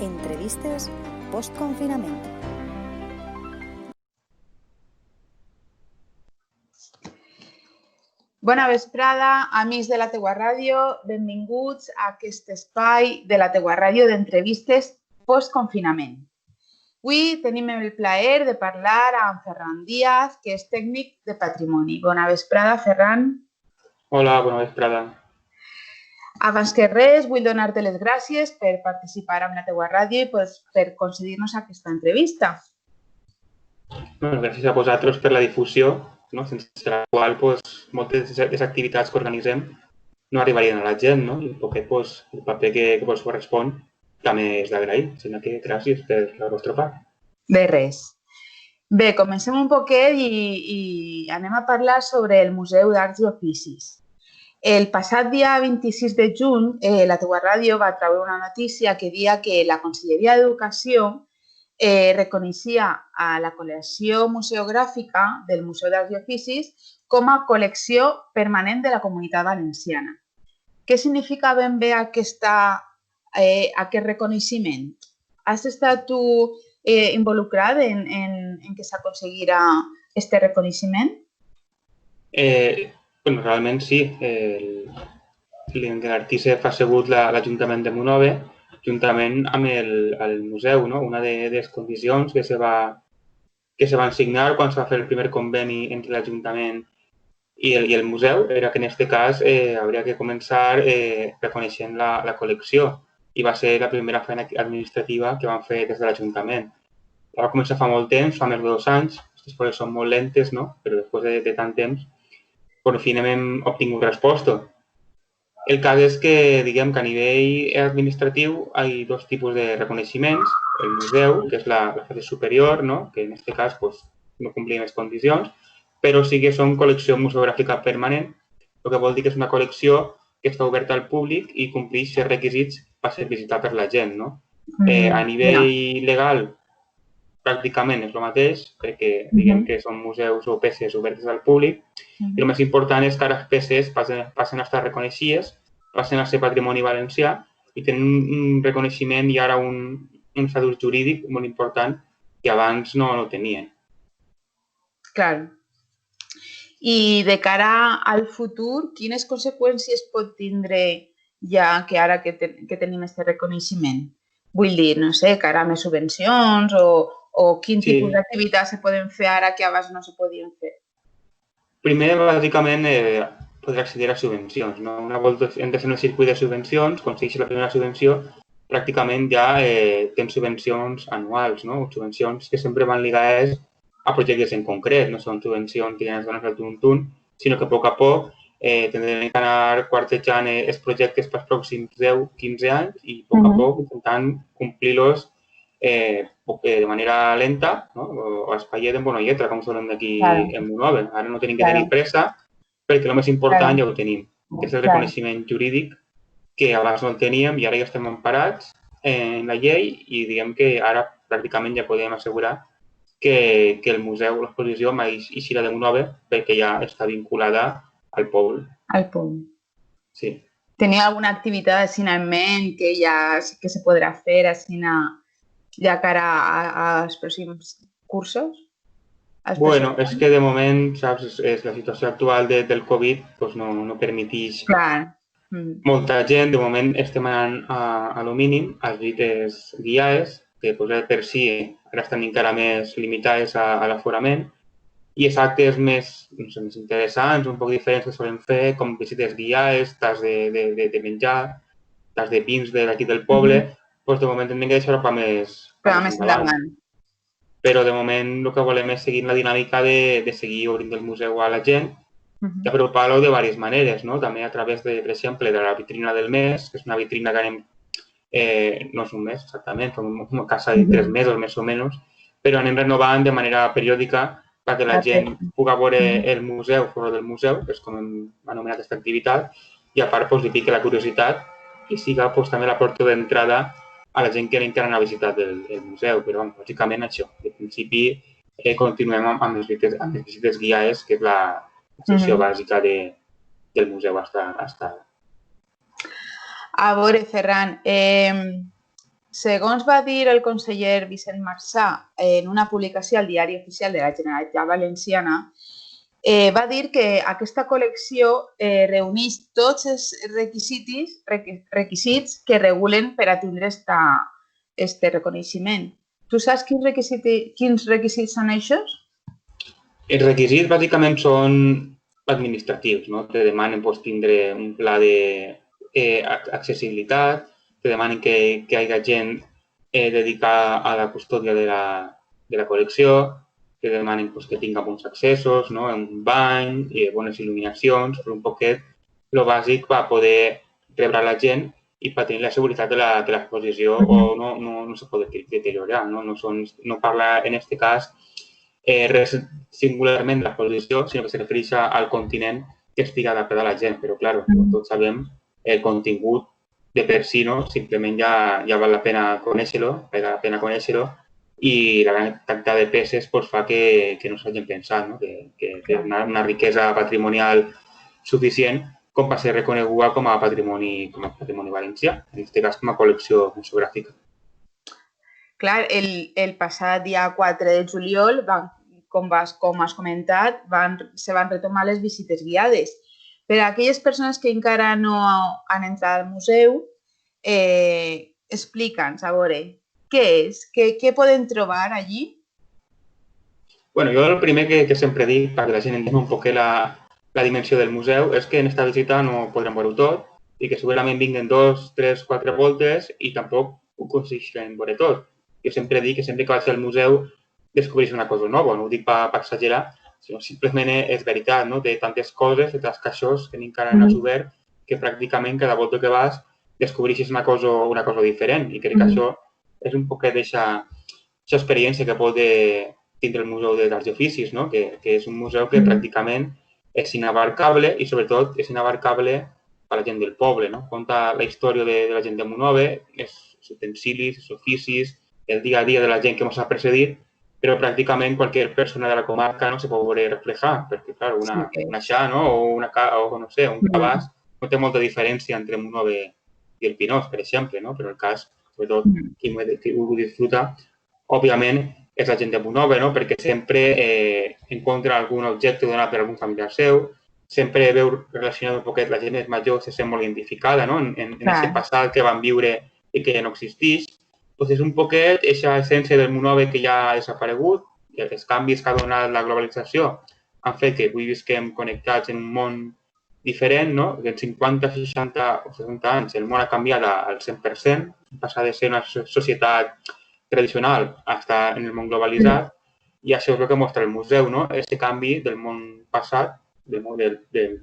Entrevistes post-confinament. Bona vesprada, amics de la teua ràdio. Benvinguts a aquest espai de la teua ràdio d'entrevistes post-confinament. Avui tenim el plaer de parlar amb Ferran Díaz, que és tècnic de patrimoni. Bona vesprada, Ferran. Hola, bona vesprada. Abans que res, vull donar-te les gràcies per participar en la teua ràdio i per concedir-nos aquesta entrevista. Bueno, gràcies a vosaltres per la difusió, no? Sense la qual moltes de les activitats que organitzem no arribarien a la gent, no? I un poquet el paper que vos correspon també és d'agrair, sinó que gràcies per la vostra part. De res. Bé, comencem un poquet i anem a parlar sobre el Museu d'Arts i Oficis. El passat dia 26 de juny, la teua ràdio va treure una notícia que deia que la Conselleria d'Educació reconeixia a la col·lecció museogràfica del Museu d'Arts i Oficis com a col·lecció permanent de la Comunitat Valenciana. Què significa ben bé aquest reconeixement? Has estat tu involucrat en que s'aconseguirà aquest reconeixement? Bueno, realment sí. L'artista fa segut l'Ajuntament de Monove, juntament amb el museu, no? Una de les condicions que se van signar quan es va fer el primer conveni entre l'Ajuntament i el museu era que en aquest cas hauria que començar reconeixent la col·lecció i va ser la primera feina administrativa que van fer des de l'Ajuntament. Va començar fa molt temps, fa més de 2 anys, aquestes coses són molt lentes, no? Però després de tant temps, per fi hem obtingut resposta. El cas és que, diguem que a nivell administratiu hi ha 2 tipus de reconeixements. El museu, que és la fase superior, no? Que en aquest cas no complia les condicions, però sí que són col·lecció museogràfica permanent, el que vol dir que és una col·lecció que està oberta al públic i compleix els requisits per ser visitada per la gent, no? A nivell legal, pràcticament és el mateix, perquè diguem que són museus o peces obertes al públic, i el més important és que les peces passen a estar reconeixides, passen a ser patrimoni valencià i tenen un reconeixement i ara un estatus jurídic molt important que abans no tenien. Clar. I de cara al futur, quines conseqüències pot tindre ja que ara que tenim aquest reconeixement? Vull dir, no sé, cara a més subvencions o quin tipus d'activitats se poden fer ara que abans no se podien fer? Primer, bàsicament, podrà accedir a subvencions, no? Una volta entres en el circuit de subvencions, aconsegueixes la primera subvenció, pràcticament ja tens subvencions anuals, no? Subvencions que sempre van lligades a projectes en concret, no són subvencions que ja ens donen el tuntun, sinó que a poc tindrem que anar quartejant els projectes pels pròxims 10-15 anys i a poc intentant complir-los de manera lenta, no? O espaiet en bona lletra, com solen d'aquí en Monove. Ara no tenim que tenir pressa perquè el més important ja ho tenim, que és el reconeixement jurídic que abans no el teníem i ara ja estem emparats en la llei i diguem que ara pràcticament ja podem assegurar que el museu, l'exposició, mai eixirà de Monove perquè ja està vinculada al poble. Al poble. Sí. Teniu alguna activitat així en ment que se podrà fer així ja cara als pròxims cursos? Bueno, és que de moment, saps, la situació actual del Covid no permeteix molta gent. De moment estem anant a lo mínim, a les visites guiades, que per si ara estan encara més limitades a l'aforament, i els actes més interessants, un poc diferents que solen fer, com visites guiades, tas de menjar, tas de vins d'aquí del poble, de moment hem de deixar-ho per més endavant. Però de moment el que volem és seguir la dinàmica de seguir obrint el museu a la gent i apropar-lo de diverses maneres, no? També a través, per exemple, de la vitrina del mes, que és una vitrina que anem, no és un mes exactament, som una casa de 3 mesos més o menys, però anem renovant de manera periòdica perquè la gent pugui veure el museu fora del museu, que és com hem anomenat aquesta activitat, i a part li piqui la curiositat i siga també la porta d'entrada a la gent que encara no ha visitat el museu. Però, bàsicament, això. De principi, continuem amb les visites guiades, que és la secció bàsica del museu hasta ara. A veure, Ferran, segons va dir el conseller Vicent Marsà en una publicació al Diari Oficial de la Generalitat Valenciana, va dir que aquesta col·lecció reuneix tots els requisits que regulen per a tindre este reconeixement. Tu saps quins requisits són aquests? Els requisits bàsicament són administratius, no? Te demanen tindre un pla d'accessibilitat, te demanen que hi hagi gent dedicada a la custòdia de la col·lecció, te demanen que tinga bons accessos, no? Un bany, bones il·luminacions, però un poquet el bàsic per poder rebre la gent i per tenir la seguretat de l'exposició o no se pot deteriorar. No parla, en aquest cas, res singularment de l'exposició, sinó que se refereix al continent que estigui adaptat a la gent. Però, clar, com tots sabem, el contingut de per si, no? Simplement ja val la pena conèixer-lo, i la gran quantitat de peces fa que no s'hagin pensat, no? Que té una riquesa patrimonial suficient com per ser reconeguda com a patrimoni valencià, en aquest cas com a col·lecció museogràfica. Clar, el passat dia 4 de juliol, com has comentat, se van retomar les visites guiades. Per a aquelles persones que encara no han entrat al museu, explica'ns, a veure, què és? Què poden trobar allí? Bueno, jo el primer que sempre dic, perquè la gent entengui un poc la dimensió del museu, és que en esta visita no podrem veure tot i que segurament vinguin 2, 3, 4 voltes i tampoc ho aconseguirem veure tot. Jo sempre dic que sempre que vaig al museu descobreix una cosa nova, no ho dic per exagerar, sinó simplement és veritat, no? Té tantes coses, tantes caixós que encara no has obert, que pràcticament cada volta que vas descobreixes una cosa diferent i crec que això és un poquet d'aquesta experiència que pot tindre el Museu d'Arts i Oficis, no? Que és un museu que pràcticament és inabarcable i sobretot és inabarcable per la gent del poble, no? Conta la història de la gent de Monove, els utensilis, els oficis, el dia a dia de la gent que ens ha precedit, però pràcticament qualsevol persona de la comarca no se pot veure reflejada, perquè, clar, una xa, no? O no sé, un cabàs, no té molta diferència entre Monove i el Pinós, per exemple, no? Però el cas, sobretot, qui ho disfruta, òbviament, és la gent de Monove, no? Perquè sempre encontra algun objecte donat per algun familiar seu, sempre veu relacionat un poquet la gent més major, se sent molt identificada, no? En aquest passat que van viure i que ja no existeix. Doncs és un poquet aquesta essència del Monove que ja ha desaparegut, i els canvis que ha donat la globalització han fet que avui visquem connectats en un món diferent, no? En 50, 60 o 60 anys el món ha canviat al 100%, passar de ser una societat tradicional a estar en el món globalitzat, i això és el que mostra el museu, no? Aquest canvi del món passat, del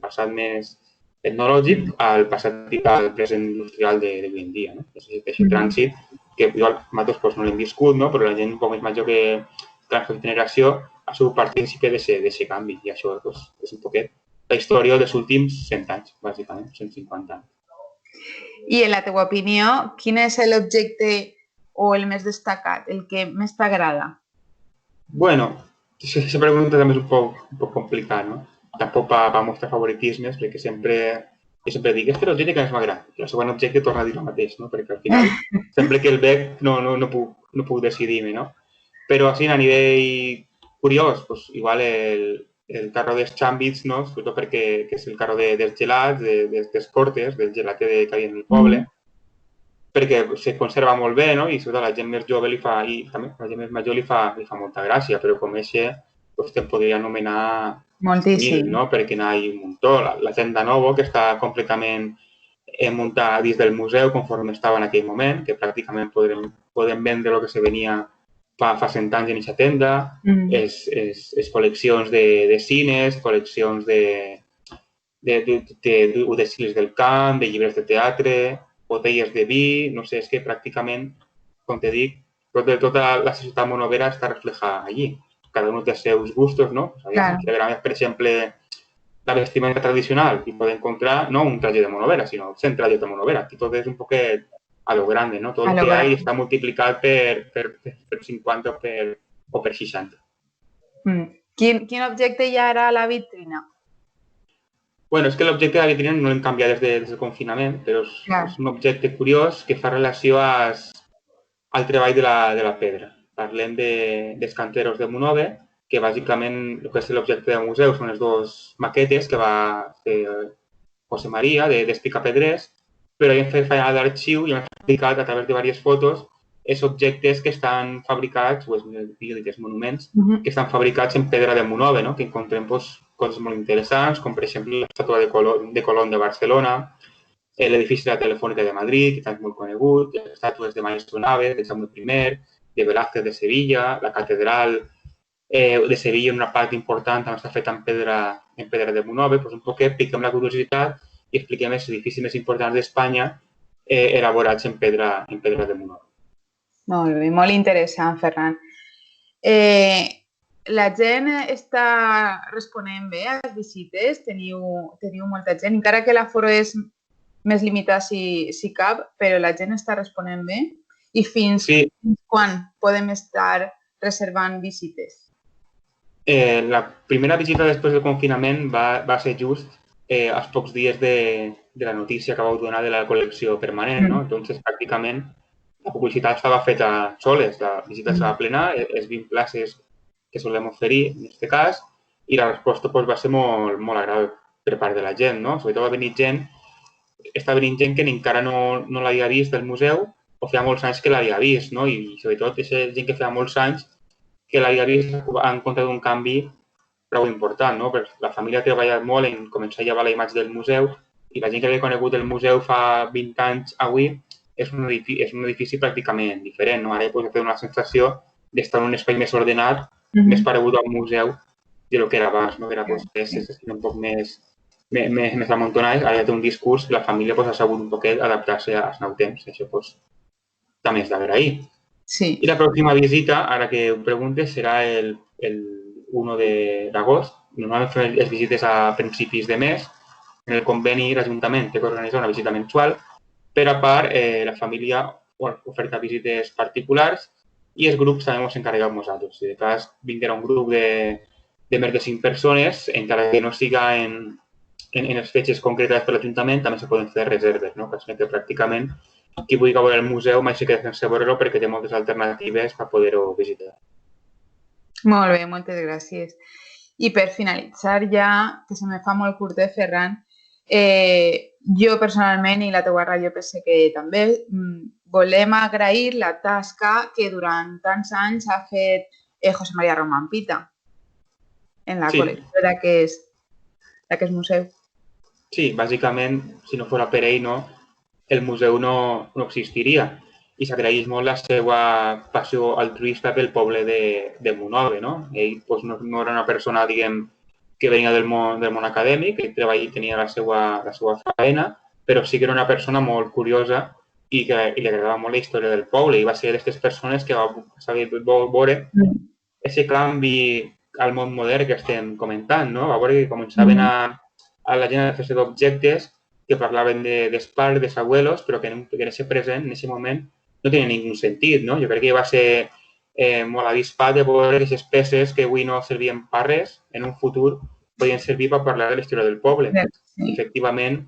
passat més tecnològic al passat al present industrial d'avui en dia, no? Aquest trànsit que nosaltres no l'hem viscut, no? Però la gent un poc més major que la nostra generació ha sigut partícipe d'aquest canvi, i això és un poquet la història dels últims 100 anys, bàsicament, 150 anys. I en la teva opinió, quin és l'objecte o el més destacat, el que més t'agrada? Bueno, aquesta pregunta també és un poc complicada, no? Tampoc per mostrar favoritismes, perquè jo sempre dic, és l'objecte que més m'agrada. I el següent objecte torna a dir el mateix, no? Perquè al final, sempre que el veig, no puc decidir-me, no? Però així, a nivell curiós, doncs, igual el carro dels xàmbits, no? Sobretot perquè és el carro dels gelats, dels cortes, del gelater que hi havia en el poble, perquè se conserva molt bé, no? I sobretot la gent més jove i també la gent més major li fa molta gràcia, però com doncs te'n podria anomenar moltíssim, no? Perquè n'hi ha un muntó. La tenda nova, que està completament muntada dins del museu conforme estava en aquell moment, que pràcticament podem vendre el que se venia fa 100 anys en aquesta tenda, és col·leccions de cines, col·leccions d'utensils del camp, de llibres de teatre, botelles de vi, no sé, és que pràcticament, com te dic, tota la societat monovera està reflejada allí. Cada un té els seus gustos, no? Si t'agrada, per exemple, la vestimenta tradicional i poder encontrar no un traje de monovera, sinó 100 trajes de monovera. Aquí tot és un poquet a lo grande, no? Tot el que hi ha està multiplicat per 50 o per 60. Quin objecte hi ha ara a la vitrina? Bueno, és que l'objecte de la vitrina no l'hem canviat des del confinament, però és un objecte curiós que fa relació al treball de la pedra. Parlem dels canteros de Monove, que bàsicament el que és l'objecte del museu són les dues maquetes que va fer José María, d'Espicapedrers, però hem fet feina d'arxiu i hem explicat a través de diverses fotos els objectes que estan fabricats, o els monuments, que estan fabricats en pedra de Monove, no? Que encontrem coses molt interessants, com per exemple l'estàtua de Colón de Barcelona, l'edifici de la Telefònica de Madrid, que també és molt conegut, les estàtues de Maestro Nave, de Jaume I, de Velázquez de Sevilla, la catedral de Sevilla, una part important també està feta en pedra de Monove, doncs un poquet piquem la curiositat i expliquem els edificis més importants d'Espanya elaborats en pedra de Monove. Molt bé, molt interessant, Ferran. La gent està responent bé a les visites? Teniu molta gent, encara que l'aforo és més limitat si cap, però la gent està responent bé? I fins quan podem estar reservant visites? La primera visita després del confinament va ser just als pocs dies de la notícia que vau donar de la col·lecció permanent, no? Entonces, pràcticament, la publicitat estava feta soles, la visita estava plena, les 20 places que solem oferir, en aquest cas, i la resposta va ser molt agradable per part de la gent, no? Sobretot està venint gent que encara no l'havia vist del museu o feia molts anys que l'havia vist, no? I sobretot aquesta gent que feia molts anys que l'havia vist en compte d'un canvi prou important, no? Perquè la família ha treballat molt en començar a llevar la imatge del museu i la gent que havia conegut el museu fa 20 anys avui és un edifici pràcticament diferent, no? Ara he fet una sensació d'estar en un espai més ordenat, més paregut a un museu del que era abans, no? Que era un poc més amuntonat, ara té un discurs i la família ha sabut un poquet adaptar-se als nous temps. Això també és d'agrair. Sí. I la pròxima visita, ara que ho preguntes, serà el 1 d'agost. Normalment fem les visites a principis de mes. En el conveni l'Ajuntament té que organitzar una visita mensual, però a part la família oferta visites particulars i els grups també ens encarreguem nosaltres. Si de cas vindrà un grup de més de 5 persones, encara que no siga en les fetges concretes per l'Ajuntament, també se poden fer reserves, no? Que pràcticament qui vulgui veure el museu mai se queda sense veure-lo perquè té moltes alternatives per poder-ho visitar. Molt bé, moltes gràcies. I per finalitzar ja, que se me fa molt curtet, Ferran, jo personalment i la teua ràdio penso que també volem agrair la tasca que durant tants anys ha fet José María Román Pita en la col·lecció d'aquest museu. Sí, bàsicament, si no fos per ell, el museu no existiria. I s'agraeix molt la seva passió altruista pel poble de Monove, no? Ell no era una persona, diguem, que venia del món acadèmic, ell tenia la seva feina, però sí que era una persona molt curiosa i que li agradava molt la història del poble. I va ser d'aquestes persones que va saber veure aquest canvi al món modern que estem comentant, no? Va veure que començaven a la gent a fer-se d'objectes que parlaven dels pares, dels abuelos, però que en aquest present, en aquest moment, no tenia ningú sentit, no? Jo crec que va ser molt avispat de veure que aquestes peces que avui no servien per res, en un futur podien servir per parlar de la història del poble. Efectivament,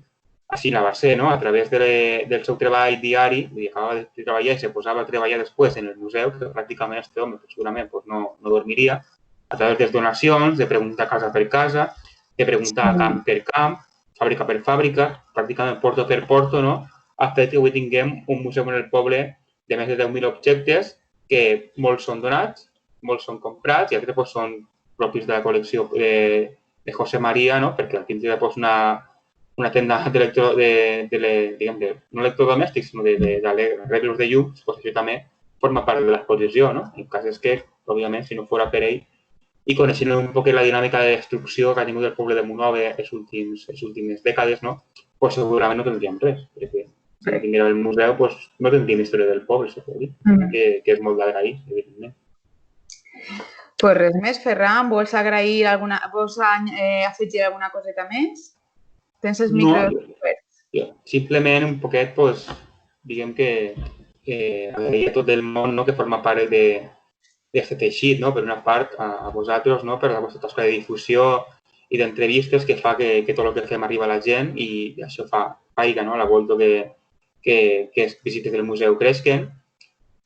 així la va ser, no? A través del seu treball diari, acabava de treballar i se posava a treballar després en el museu, que pràcticament aquest home segurament no dormiria, a través de les donacions, de preguntar casa per casa, de preguntar camp per camp, fàbrica per fàbrica, pràcticament porto per porto, no? Ha fet que avui tinguem un museu en el poble de més de 10.000 objectes que molts són donats, molts són comprats i altres són propis de la col·lecció de José María, no? Perquè al tindre una tenda no electrodomèstics, sinó d'arreglos de llum, això també forma part de l'exposició, no? El cas és que, òbviament, si no fos per ell, i coneixent un poc la dinàmica de destrucció que ha tingut el poble de Monove les últimes dècades, no? Pues segurament no tindríem res, perquè si no tinguérem el museu no tindríem història del poble, que és molt d'agrair, evidentment. Pues res més, Ferran, vols afegir alguna coseta més? Tens els micros oberts. Simplement un poquet, diguem que agrair a tot el món que forma part d'aquest teixit, per una part, a vosaltres, per la vostra tasca de difusió i d'entrevistes que fa que tot el que fem arriba a la gent i això fa la volta que les visites del museu creixen.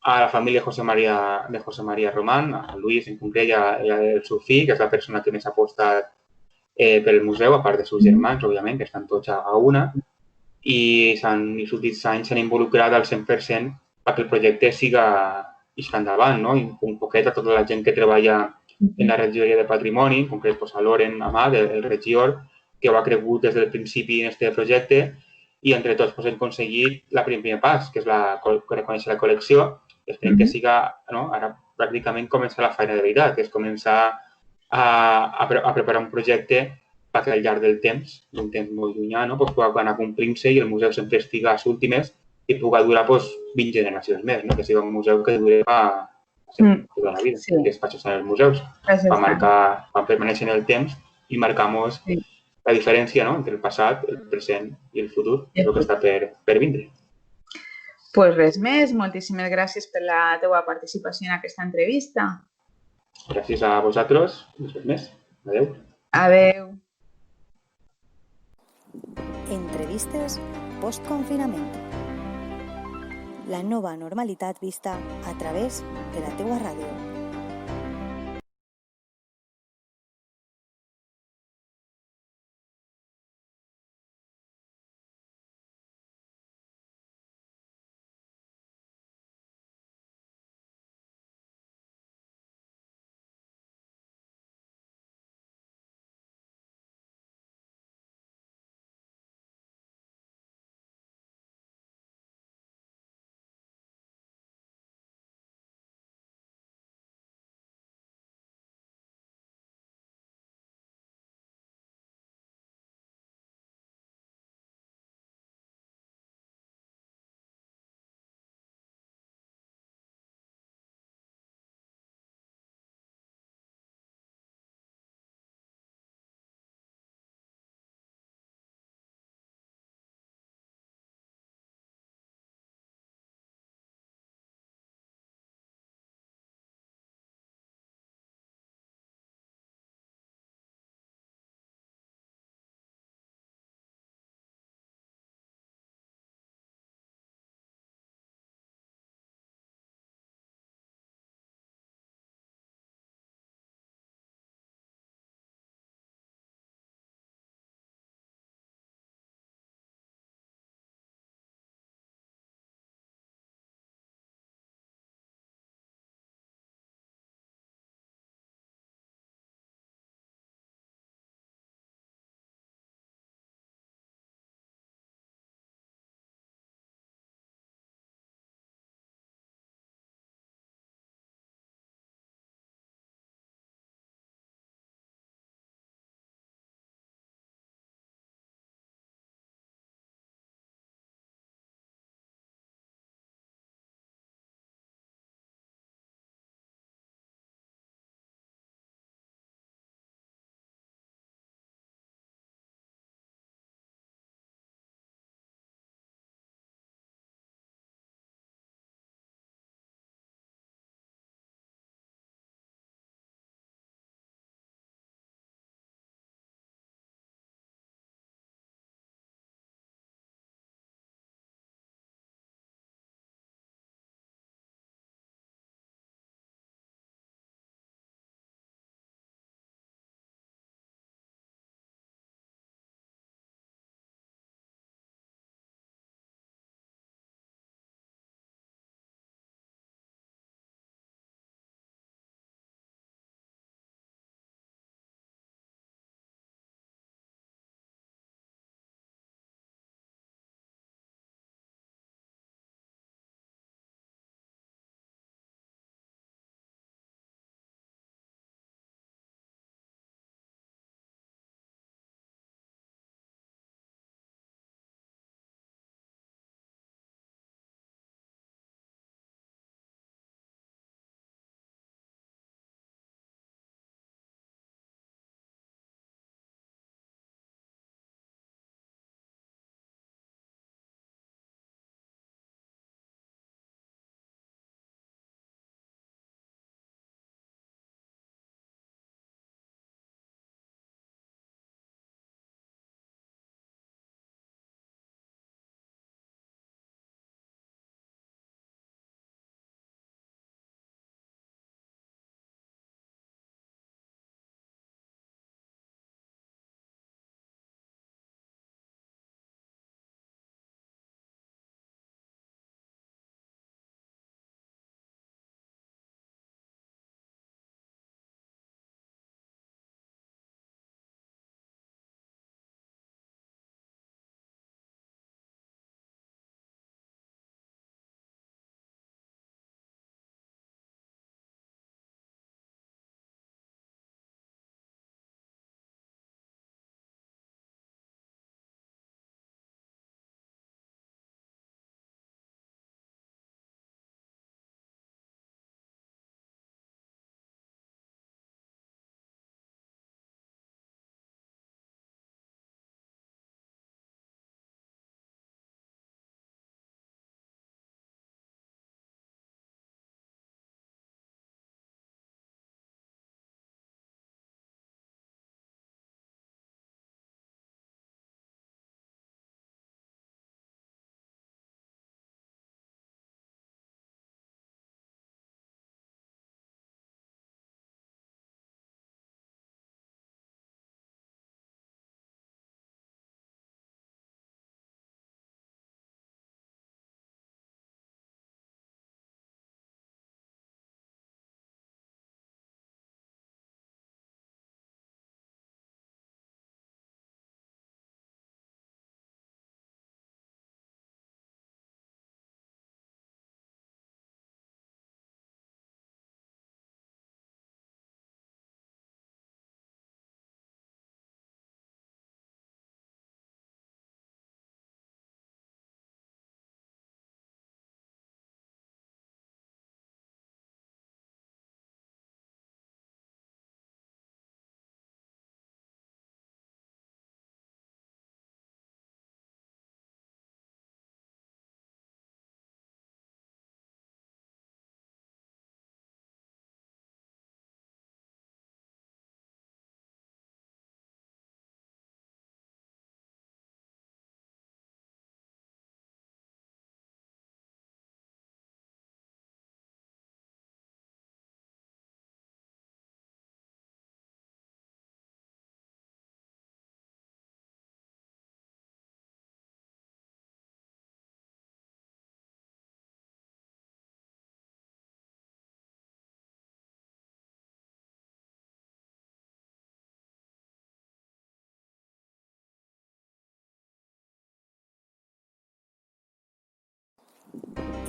a la família de José María Román, a Luis en concret i el seu fill, que és la persona que més ha apostat pel museu, a part dels seus germans, òbviament, que estan tots a una, i els últims anys s'han involucrat al 100% perquè el projecte siga endavant, no? I un poquet a tota la gent que treballa en la regidoria de patrimoni, en concret pues, a Loren Amat, el regidor, que ho ha cregut des del principi en aquest projecte i entre tots pues, hem aconseguit el primer pas, que és reconèixer la col·lecció. Esperem que siga, no? Ara pràcticament començar la feina de veritat, que és començar a preparar un projecte perquè al llarg del temps, d'un temps molt llunyà, no? Pues, pugui anar complint-se i el museu sempre estiga a les últimes i pugui durar pues, 20 generacions més, no? Que sigui un museu que duri tota la vida, Sí. que és per això són els museus, per permanèixer en el temps i marcar-nos la diferència, no? Entre el passat, el present i el futur, que és el que està per vindre. Pues res més, moltíssimes gràcies per la teva participació en aquesta entrevista. Gràcies a vosaltres, res més. Adéu. Adéu. Entrevistes post-confinament. La nova normalitat vista a través de la teua ràdio.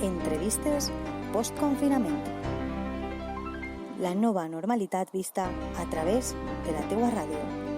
Entrevistes post-confinament. La nova normalitat vista a través de la teua ràdio.